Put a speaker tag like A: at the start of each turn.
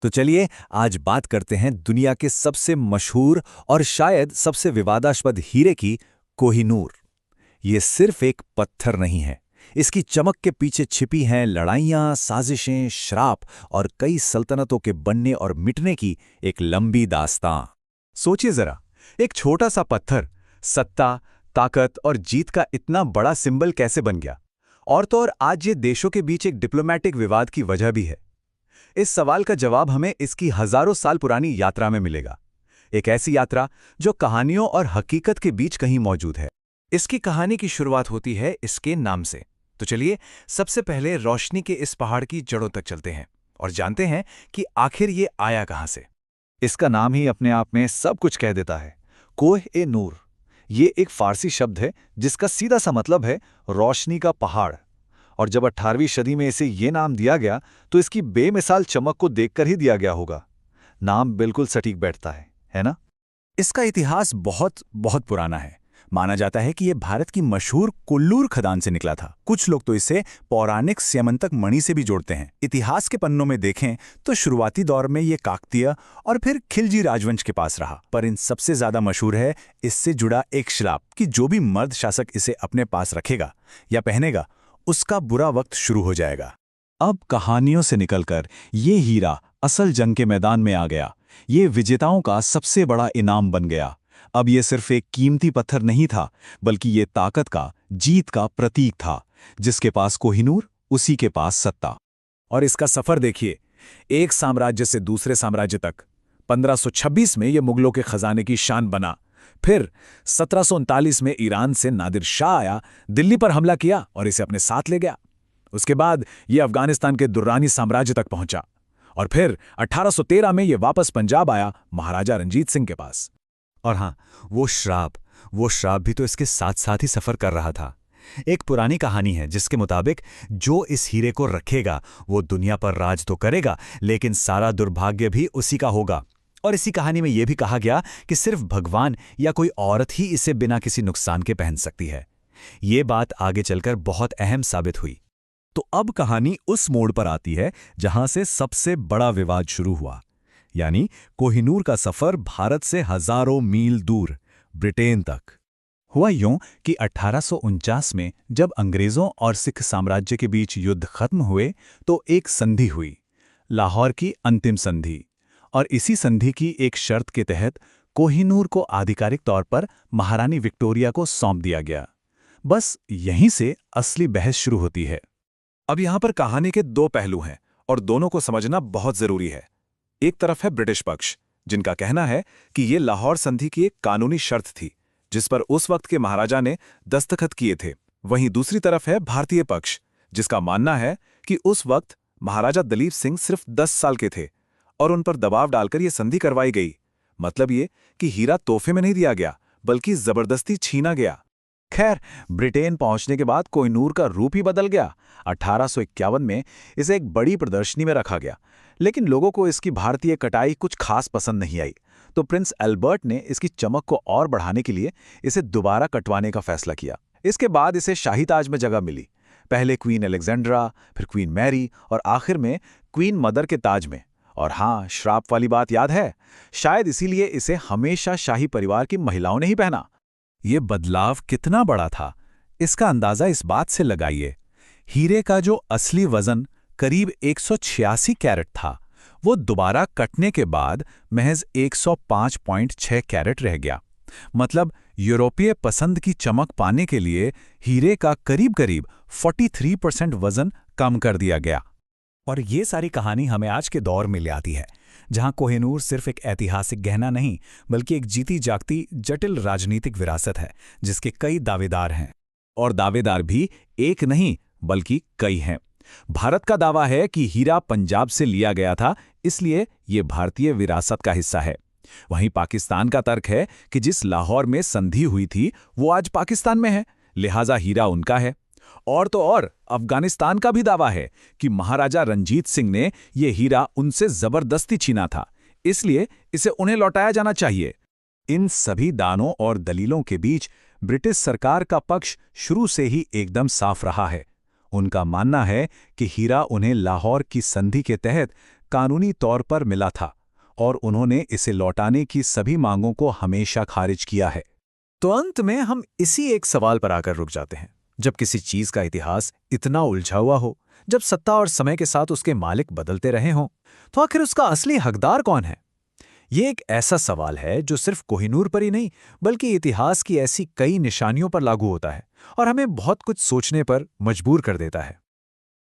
A: तो चलिए आज बात करते हैं दुनिया के सबसे मशहूर और शायद सबसे विवादास्पद हीरे की, कोहिनूर। ये सिर्फ एक पत्थर नहीं है। इसकी चमक के पीछे छिपी हैं लड़ाइयां, साजिशें, श्राप और कई सल्तनतों के बनने और मिटने की एक लंबी दास्तां।
B: सोचिए जरा, एक छोटा सा पत्थर सत्ता, ताकत और जीत का इतना बड़ा सिंबल कैसे बन गया? और तो और आज ये देशों के बीच एक डिप्लोमैटिक विवाद की वजह भी है। इस सवाल का जवाब हमें इसकी हजारों साल पुरानी यात्रा में मिलेगा। एक ऐसी यात्रा जो कहानियों और हकीकत के बीच कहीं मौजूद है।
C: इसकी कहानी की शुरुआत होती है इसके नाम से। तो चलिए सबसे पहले रोशनी के इस पहाड़ की जड़ों तक चलते हैं और जानते हैं कि आखिर ये आया कहां से।
B: इसका नाम ही अपने आप में सब कुछ कह देता है। कोह-ए-नूर ये एक फारसी शब्द है जिसका सीधा सा मतलब है रोशनी का पहाड़। और जब 18वीं सदी में इसे ये नाम दिया गया तो इसकी बेमिसाल चमक को देखकर ही दिया गया होगा। नाम बिल्कुल सटीक बैठता है ना?
A: इसका इतिहास बहुत बहुत पुराना है। माना जाता है कि यह भारत की मशहूर कोल्लूर खदान से निकला था। कुछ लोग तो इसे पौराणिक स्यमंतक मणि से भी जोड़ते हैं। इतिहास के पन्नों में देखें तो शुरुआती दौर में ये काकतीय और फिर खिलजी राजवंश के पास रहा। पर इन सबसे ज्यादा मशहूर है इससे जुड़ा एक श्राप कि जो भी मर्द शासक इसे अपने पास रखेगा या पहनेगा, उसका बुरा वक्त शुरू हो जाएगा।
B: अब कहानियों से निकलकर ये हीरा असल जंग के मैदान में आ गया। ये विजेताओं का सबसे बड़ा इनाम बन गया। अब ये सिर्फ एक कीमती पत्थर नहीं था, बल्कि ये ताकत का, जीत का प्रतीक था। जिसके पास कोहिनूर, उसी के पास सत्ता।
A: और इसका सफर देखिए, एक साम्राज्य से दूसरे साम्राज्य तक। 1526 में यह मुगलों के खजाने की शान बना। फिर 1739 में ईरान से नादिर शाह आया, दिल्ली पर हमला किया और इसे अपने साथ ले गया। उसके बाद यह अफगानिस्तान के दुर्रानी साम्राज्य तक पहुंचा और फिर 1813 में यह वापस पंजाब आया, महाराजा रंजीत सिंह के पास।
B: और हाँ, वो श्राप भी तो इसके साथ साथ ही सफर कर रहा था। एक पुरानी कहानी है जिसके मुताबिक जो इस हीरे को रखेगा वो दुनिया पर राज तो करेगा, लेकिन सारा दुर्भाग्य भी उसी का होगा। और इसी कहानी में यह भी कहा गया कि सिर्फ भगवान या कोई औरत ही इसे बिना किसी नुकसान के पहन सकती है। ये बात आगे चलकर बहुत अहम साबित हुई। तो अब कहानी उस मोड़ पर आती है जहां से सबसे बड़ा विवाद शुरू हुआ, यानी कोहिनूर का सफर भारत से हजारों मील दूर ब्रिटेन तक। हुआ यूं कि 1849 में जब अंग्रेजों और सिख साम्राज्य के बीच युद्ध खत्म हुए तो एक संधि हुई, लाहौर की अंतिम संधि। और इसी संधि की एक शर्त के तहत कोहिनूर को आधिकारिक तौर पर महारानी विक्टोरिया को सौंप दिया गया। बस यहीं से असली बहस शुरू होती है।
C: अब यहां पर कहानी के दो पहलू हैं और दोनों को समझना बहुत जरूरी है। एक तरफ है ब्रिटिश पक्ष, जिनका कहना है कि ये लाहौर संधि की एक कानूनी शर्त थी जिस पर उस वक्त के महाराजा ने दस्तखत किए थे। वहीं दूसरी तरफ है भारतीय पक्ष, जिसका मानना है कि उस वक्त महाराजा दलीप सिंह सिर्फ 10 साल के थे और उन पर दबाव डालकर यह संधि करवाई गई। मतलब ये कि हीरा तोहफे में नहीं दिया गया, बल्कि जबरदस्ती छीना गया।
B: खैर, ब्रिटेन पहुंचने के बाद कोहिनूर का रूप ही बदल गया। 1851 में इसे एक बड़ी प्रदर्शनी में रखा गया, लेकिन लोगों को इसकी भारतीय कटाई कुछ खास पसंद नहीं आई। तो प्रिंस एल्बर्ट ने इसकी चमक को और बढ़ाने के लिए इसे दोबारा कटवाने का फैसला किया। इसके बाद इसे शाही ताज में जगह मिली, पहले क्वीन अलेक्जेंड्रा, फिर क्वीन मैरी और आखिर में क्वीन मदर के ताज में। और हाँ, श्राप वाली बात याद है? शायद इसीलिए इसे हमेशा शाही परिवार की महिलाओं ने ही पहना।
A: ये बदलाव कितना बड़ा था, इसका अंदाजा इस बात से लगाइए। हीरे का जो असली वजन करीब 186 कैरेट था, वो दोबारा कटने के बाद महज 105.6 कैरेट रह गया। मतलब यूरोपीय पसंद की चमक पाने के लिए हीरे का करीब करीब 43% वजन कम कर दिया गया। और ये सारी कहानी हमें आज के दौर में ले आती है, जहां कोहिनूर सिर्फ एक ऐतिहासिक गहना नहीं, बल्कि एक जीती जागती जटिल राजनीतिक विरासत है जिसके कई दावेदार हैं। और दावेदार भी एक नहीं बल्कि कई हैं। भारत का दावा है कि हीरा पंजाब से लिया गया था, इसलिए ये भारतीय विरासत का हिस्सा है। वहीं पाकिस्तान का तर्क है कि जिस लाहौर में संधि हुई थी वो आज पाकिस्तान में है, लिहाजा हीरा उनका है। और तो और अफगानिस्तान का भी दावा है कि महाराजा रंजीत सिंह ने यह हीरा उनसे जबरदस्ती छीना था, इसलिए इसे उन्हें लौटाया जाना चाहिए। इन सभी दानों और दलीलों के बीच ब्रिटिश सरकार का पक्ष शुरू से ही एकदम साफ रहा है। उनका मानना है कि हीरा उन्हें लाहौर की संधि के तहत कानूनी तौर पर मिला था और उन्होंने इसे लौटाने की सभी मांगों को हमेशा खारिज किया है।
B: तो अंत में हम इसी एक सवाल पर आकर रुक जाते हैं। जब किसी चीज का इतिहास इतना उलझा हुआ हो, जब सत्ता और समय के साथ उसके मालिक बदलते रहे हों, तो आखिर उसका असली हकदार कौन है? ये एक ऐसा सवाल है जो सिर्फ कोहिनूर पर ही नहीं, बल्कि इतिहास की ऐसी कई निशानियों पर लागू होता है और हमें बहुत कुछ सोचने पर मजबूर कर देता है।